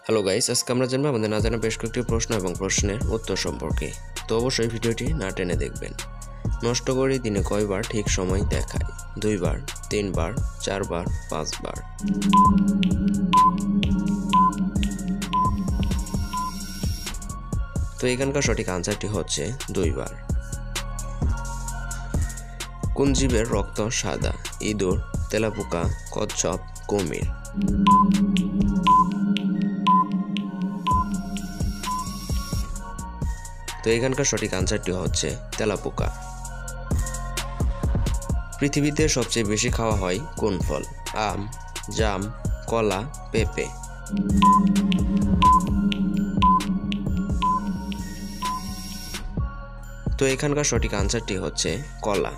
Hello guys, আজকে আমরা জানবো আমাদের না জানা বেশ কয়েকটি প্রশ্ন এবং প্রশ্নের উত্তর সম্পর্কে। তো অবশ্যই ভিডিওটি না টেনে দেখবেন। নষ্ট করি দিনে কয়বার ঠিক সময় দেখায়? 2 বার, 3 বার, 4 বার, 5 বার। তো এখানকার সঠিক আনসারটি হচ্ছে 2 বার। কোন জীবের রক্ত সাদা? ইঁদুর, তেলাপোকা, কচ্ছপ, কুমির। তো এখানকার সঠিক আনসারটি হচ্ছে তেলাপোকা। পৃথিবীতে সবচেয়ে বেশি খাওয়া হয় কোন ফল? আম, জাম, কলা, পেঁপে। তো এখানকার সঠিক আনসারটি হচ্ছে কলা।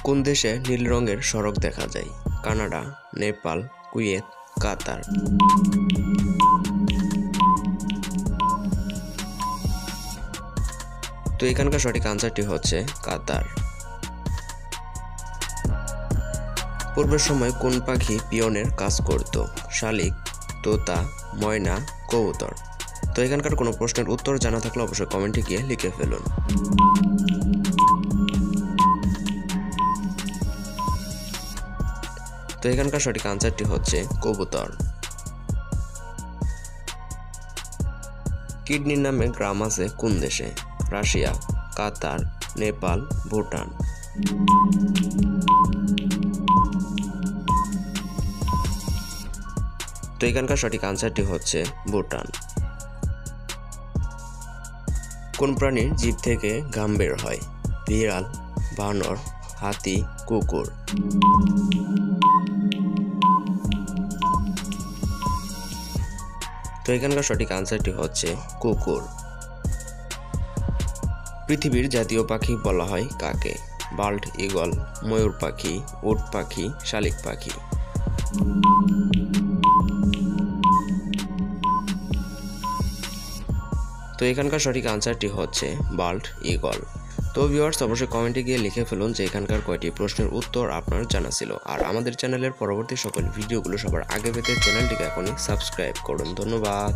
কোন দেশে নীল রঙের সড়ক দেখা যায়? কানাডা, নেপাল, কুয়েত, কাতার। তো এখানকার সঠিক আনসারটি হচ্ছে কাতার। পূর্বের সময় কোন পাখি পিয়নের কাজ করত? শালিক, তোতা, ময়না, কবুতর। তো এখানকার কোনো প্রশ্নের উত্তর জানা থাকলে অবশ্যই কমেন্টে গিয়ে লিখে ফেলুন। তো এখানকার সঠিক আনসারটি হচ্ছে কবুতর। কিডনির নামে গ্রাম আছে কোন দেশে? রাশিয়া, কাতার, নেপাল, ভুটান। তো এখানকার সঠিক আনসারটি হচ্ছে ভুটান। কোন প্রাণীর জিভ থেকে ঘাম বের হয়? বিড়াল, বানর, হাতি, কুকুর। তো এখানকার সঠিক আনসারটি হচ্ছে কুকুর। পৃথিবীর জাতীয় পাখি বলা হয় কাকে? বাল্ট ঈগল, ময়ূর পাখি, উট পাখি, শালিক পাখি। তো এখানকার সঠিক আনসারটি হচ্ছে বাল্ট ঈগল। তো ভিউয়ার্স, অবশ্যই কমেন্টে গিয়ে লিখে ফেলুন যে এখানকার কয়টি প্রশ্নের উত্তর আপনার জানা ছিল। আর আমাদের চ্যানেলের পরবর্তী সকল ভিডিওগুলো সবার আগে পেতে চ্যানেলটিকে এখনই সাবস্ক্রাইব করুন। ধন্যবাদ।